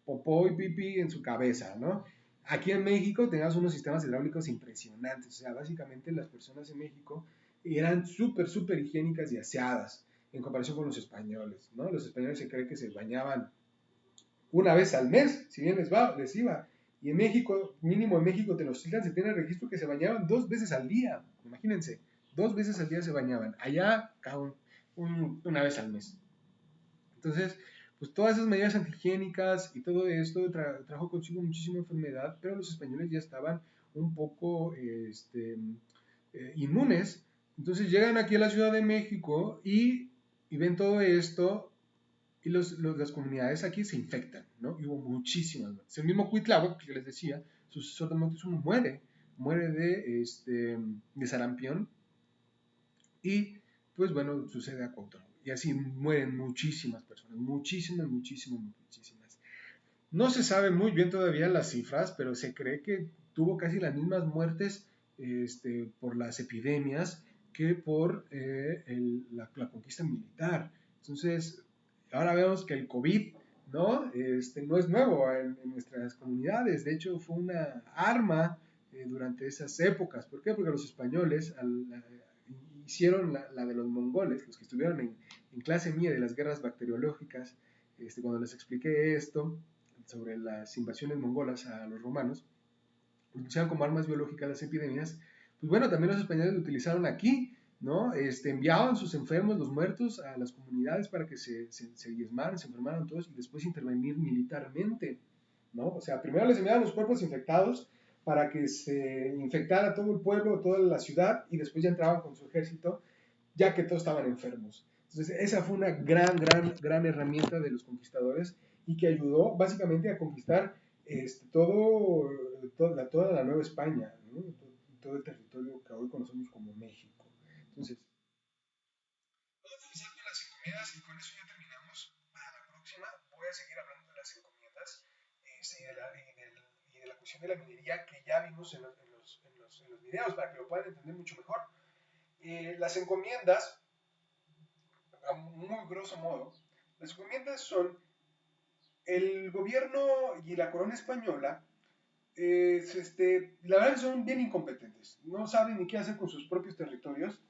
popó y pipí en su cabeza, ¿no? Aquí en México teníamos unos sistemas hidráulicos impresionantes, o sea, básicamente las personas en México eran súper higiénicas y aseadas en comparación con los españoles, ¿no? Los españoles se cree que se bañaban una vez al mes, si bien les iba. Y en México, mínimo en México, Tenochtitlan se tiene registro que se bañaban 2 veces al día. Imagínense, 2 veces al día se bañaban. Allá, una vez al mes. Entonces, pues todas esas medidas antihigiénicas y todo esto trajo consigo muchísima enfermedad, pero los españoles ya estaban un poco inmunes. Entonces llegan aquí a la Ciudad de México y ven todo esto y las comunidades aquí se infectan, ¿no? Y hubo muchísimas muertes. El mismo Cuitláhuac, que les decía, su sucesor de Moctezuma muere de sarampión y, pues bueno, sucede a Cuauhtémoc. Y así mueren muchísimas personas, muchísimas, muchísimas, muchísimas. No se sabe muy bien todavía las cifras, pero se cree que tuvo casi las mismas muertes por las epidemias que por la conquista militar. Entonces, ahora vemos que el COVID no es nuevo en nuestras comunidades. De hecho, fue una arma durante esas épocas. ¿Por qué? Porque los españoles hicieron la de los mongoles, los que estuvieron en clase mía de las guerras bacteriológicas, cuando les expliqué esto sobre las invasiones mongolas a los romanos, utilizaban como armas biológicas las epidemias. Pues bueno, también los españoles lo utilizaron aquí, ¿no? Enviaban sus enfermos, los muertos, a las comunidades para que se diezmaran, se enfermaran todos y después intervenir militarmente, ¿no? O sea, primero les enviaban los cuerpos infectados para que se infectara todo el pueblo, toda la ciudad, y después ya entraban con su ejército, ya que todos estaban enfermos. Entonces, esa fue una gran, gran, gran herramienta de los conquistadores y que ayudó básicamente a conquistar toda la Nueva España, ¿no? Todo el territorio que hoy conocemos como México. Entonces, vamos a empezar con las encomiendas y con eso ya terminamos. Para la próxima voy a seguir hablando de las encomiendas y de la cuestión de la minería que ya vimos en los videos para que lo puedan entender mucho mejor. Las encomiendas, a muy grosso modo, las encomiendas son el gobierno y la corona española. La verdad que son bien incompetentes, no saben ni qué hacer con sus propios territorios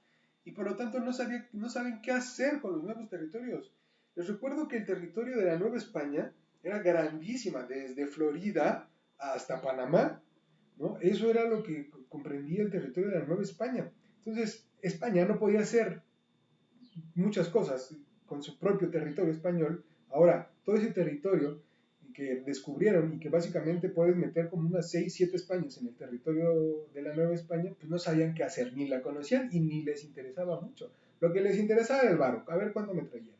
y por lo tanto no saben qué hacer con los nuevos territorios. Les recuerdo que el territorio de la Nueva España era grandísima, desde Florida hasta Panamá, ¿no? Eso era lo que comprendía el territorio de la Nueva España. Entonces, España no podía hacer muchas cosas con su propio territorio español. Ahora, todo ese territorio que descubrieron y que básicamente puedes meter como unas 6 7 Españas en el territorio de la Nueva España, pues no sabían qué hacer, ni la conocían y ni les interesaba mucho. Lo que les interesaba era el varo, a ver cuándo me traían.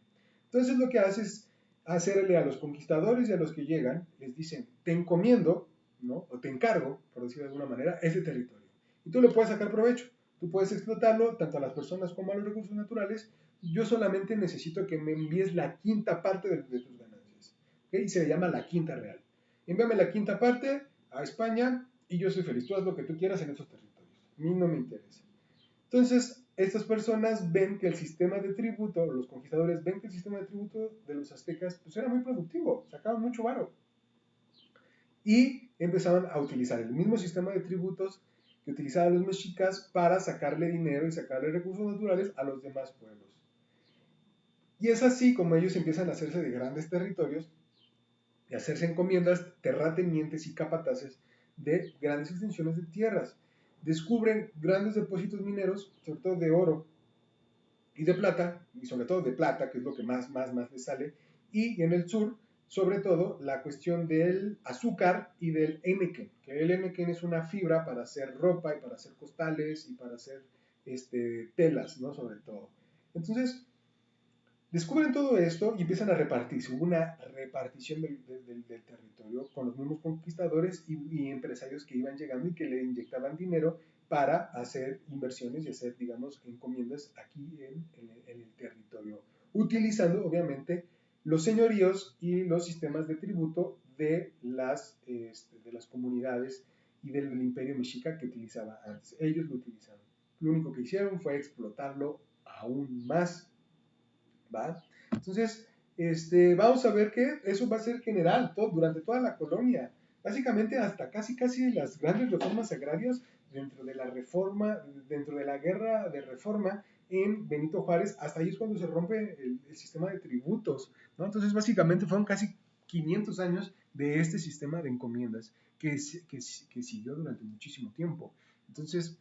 Entonces lo que hace es hacerle a los conquistadores y a los que llegan, les dicen, te encomiendo, ¿no? O te encargo, por decirlo de alguna manera, ese territorio. Y tú le puedes sacar provecho. Tú puedes explotarlo tanto a las personas como a los recursos naturales. Yo solamente necesito que me envíes la quinta parte de tus ganancias. ¿Okay? Y se le llama la quinta real. Envíame la quinta parte a España y yo soy feliz. Tú haz lo que tú quieras en esos territorios. A mí no me interesa. Entonces, estas personas ven que el sistema de tributo, los conquistadores ven que el sistema de tributo de los aztecas pues era muy productivo, sacaban mucho varo. Y empezaban a utilizar el mismo sistema de tributos que utilizaban los mexicas para sacarle dinero y sacarle recursos naturales a los demás pueblos. Y es así como ellos empiezan a hacerse de grandes territorios y a hacerse encomiendas, terratenientes y capataces de grandes extensiones de tierras. Descubren grandes depósitos mineros, sobre todo de oro y de plata, y sobre todo de plata, que es lo que más les sale, y en el sur, sobre todo, la cuestión del azúcar y del henequen, que el henequen es una fibra para hacer ropa y para hacer costales y para hacer telas, ¿no? Sobre todo. Entonces, descubren todo esto y empiezan a repartirse. Hubo una repartición del territorio con los mismos conquistadores y empresarios que iban llegando y que le inyectaban dinero para hacer inversiones y hacer, digamos, encomiendas aquí en el territorio, utilizando, obviamente, los señoríos y los sistemas de tributo de las comunidades y del imperio mexica que utilizaba antes. Ellos lo utilizaron. Lo único que hicieron fue explotarlo aún más. ¿Va? Entonces, vamos a ver que eso va a ser general durante toda la colonia. Básicamente hasta casi las grandes reformas agrarias dentro de la reforma, dentro de la guerra de reforma en Benito Juárez, hasta ahí es cuando se rompe el sistema de tributos, ¿no? Entonces, básicamente fueron casi 500 años de este sistema de encomiendas que siguió durante muchísimo tiempo. Entonces,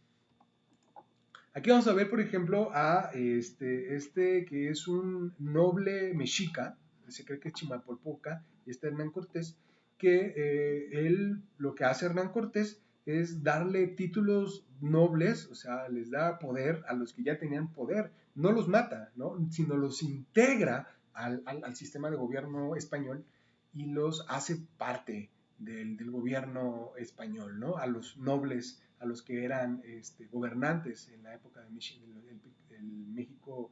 aquí vamos a ver, por ejemplo, a que es un noble mexica, se cree que es Chimalpopoca, Hernán Cortés, que él, lo que hace Hernán Cortés es darle títulos nobles, o sea, les da poder a los que ya tenían poder, no los mata, ¿no? Sino los integra al sistema de gobierno español y los hace parte del gobierno español, ¿no? A los nobles, a los que eran gobernantes en la época de el México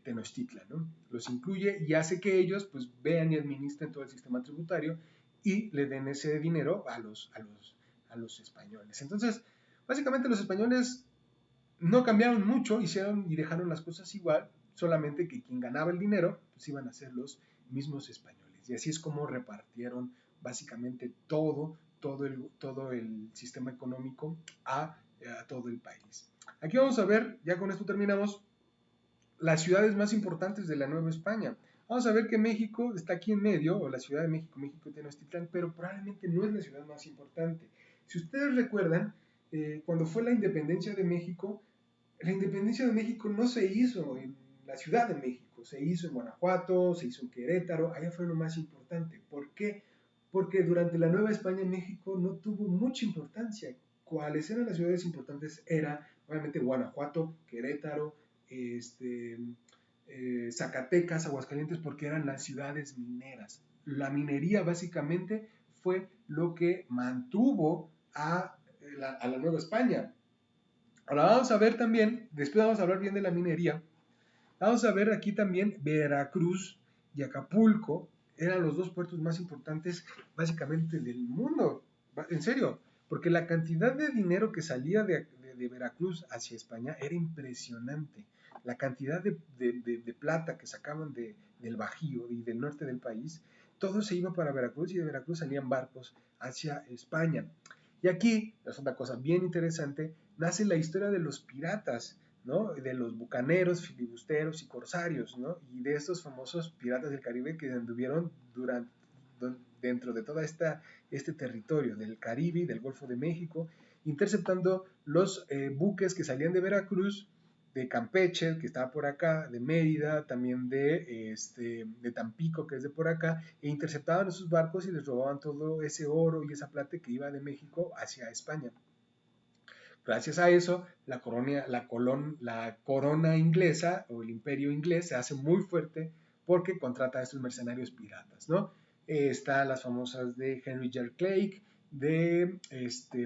Tenochtitlan, ¿no? Los incluye y hace que ellos pues vean y administren todo el sistema tributario y le den ese dinero a los españoles. Entonces, básicamente los españoles no cambiaron mucho, hicieron y dejaron las cosas igual, solamente que quien ganaba el dinero, pues iban a ser los mismos españoles. Y así es como repartieron básicamente todo el sistema económico a todo el país. Aquí vamos a ver, ya con esto terminamos, las ciudades más importantes de la Nueva España. Vamos a ver que México está aquí en medio, o la Ciudad de México, México Tenochtitlán, pero probablemente no es la ciudad más importante. Si ustedes recuerdan, cuando fue la independencia de México, la independencia de México no se hizo en la Ciudad de México, se hizo en Guanajuato, se hizo en Querétaro, allá fue lo más importante. ¿Por qué? Porque durante la Nueva España México no tuvo mucha importancia. ¿Cuáles eran las ciudades importantes? Era obviamente Guanajuato, Querétaro, Zacatecas, Aguascalientes, porque eran las ciudades mineras. La minería básicamente fue lo que mantuvo a la Nueva España. Ahora vamos a ver también, después vamos a hablar bien de la minería, vamos a ver aquí también Veracruz y Acapulco, eran los dos puertos más importantes básicamente del mundo, en serio, porque la cantidad de dinero que salía de Veracruz hacia España era impresionante. La cantidad de plata que sacaban del Bajío y del norte del país, todo se iba para Veracruz y de Veracruz salían barcos hacia España. Y aquí es una cosa bien interesante, nace la historia de los piratas, ¿no? De los bucaneros, filibusteros y corsarios, ¿no? Y de estos famosos piratas del Caribe que anduvieron dentro de todo este territorio del Caribe y del Golfo de México, interceptando los buques que salían de Veracruz, de Campeche, que estaba por acá, de Mérida, también de Tampico, que es de por acá, e interceptaban esos barcos y les robaban todo ese oro y esa plata que iba de México hacia España. Gracias a eso, la corona inglesa o el imperio inglés se hace muy fuerte porque contrata a estos mercenarios piratas, ¿no? Están las famosas de Henry J. Clay, de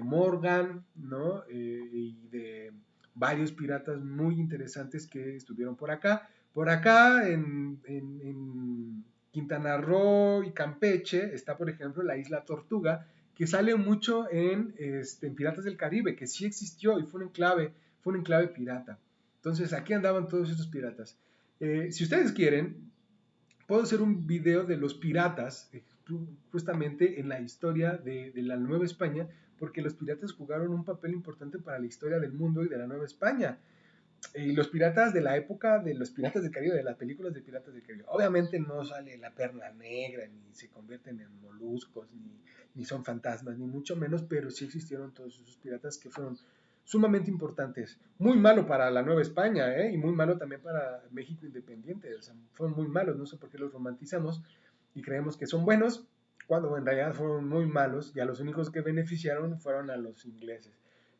Morgan, ¿no? Y de varios piratas muy interesantes que estuvieron por acá. Por acá, en Quintana Roo y Campeche, está, por ejemplo, la isla Tortuga, que sale mucho en Piratas del Caribe, que sí existió y fue un enclave pirata. Entonces, aquí andaban todos estos piratas. Si ustedes quieren, puedo hacer un video de los piratas, justamente en la historia de la Nueva España, porque los piratas jugaron un papel importante para la historia del mundo y de la Nueva España. Y los piratas de la época de los piratas del Caribe, de las películas de piratas del Caribe, obviamente no sale la perla negra, ni se convierten en moluscos, ni son fantasmas, ni mucho menos, pero sí existieron todos esos piratas que fueron sumamente importantes. Muy malo para la Nueva España, y muy malo también para México independiente. O sea, fueron muy malos, no sé por qué los romantizamos y creemos que son buenos, cuando en realidad fueron muy malos y a los únicos que beneficiaron fueron a los ingleses.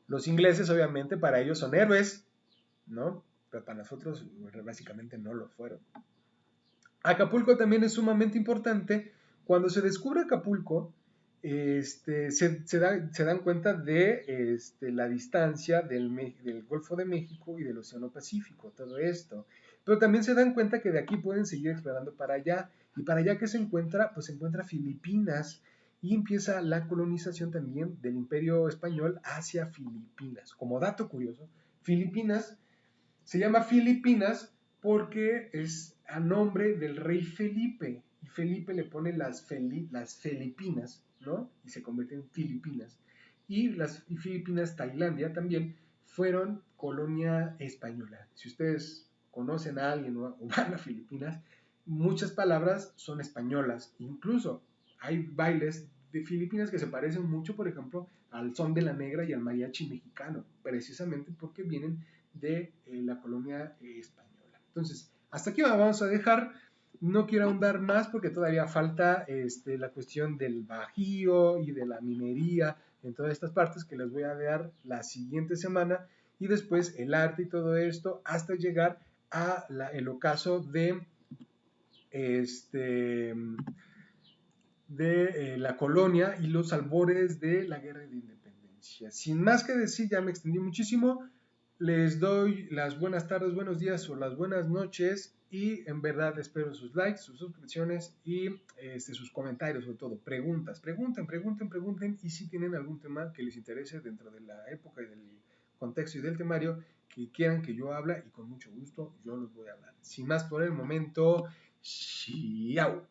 Los ingleses, obviamente, para ellos son héroes, ¿no? Pero para nosotros básicamente no lo fueron. Acapulco también es sumamente importante. Cuando se descubre Acapulco, se dan cuenta de la distancia del Golfo de México y del Océano Pacífico, todo esto. Pero también se dan cuenta que de aquí pueden seguir explorando para allá. Y para allá, ¿qué se encuentra? Pues se encuentra Filipinas. Y empieza la colonización también del Imperio Español hacia Filipinas. Como dato curioso, Filipinas se llama Filipinas porque es a nombre del rey Felipe. Y Felipe le pone las Filipinas, ¿no? Y se convierte en Filipinas. Y las Filipinas, Tailandia también, fueron colonia española. Si ustedes conocen a alguien o van a Filipinas, muchas palabras son españolas. Incluso hay bailes de Filipinas que se parecen mucho, por ejemplo, al son de la negra y al mariachi mexicano, precisamente porque vienen de la colonia española. Entonces, hasta aquí vamos a dejar. No quiero ahondar más porque todavía falta la cuestión del bajío y de la minería en todas estas partes que les voy a dar la siguiente semana y después el arte y todo esto hasta llegar a el ocaso de la colonia y los albores de la guerra de independencia. Sin más que decir, ya me extendí muchísimo. Les doy las buenas tardes, buenos días o las buenas noches y en verdad espero sus likes, sus suscripciones y sus comentarios sobre todo. Pregunten y si tienen algún tema que les interese dentro de la época y del contexto y del temario que quieran que yo hable y con mucho gusto yo los voy a hablar. Sin más por el momento, ¡Xiao!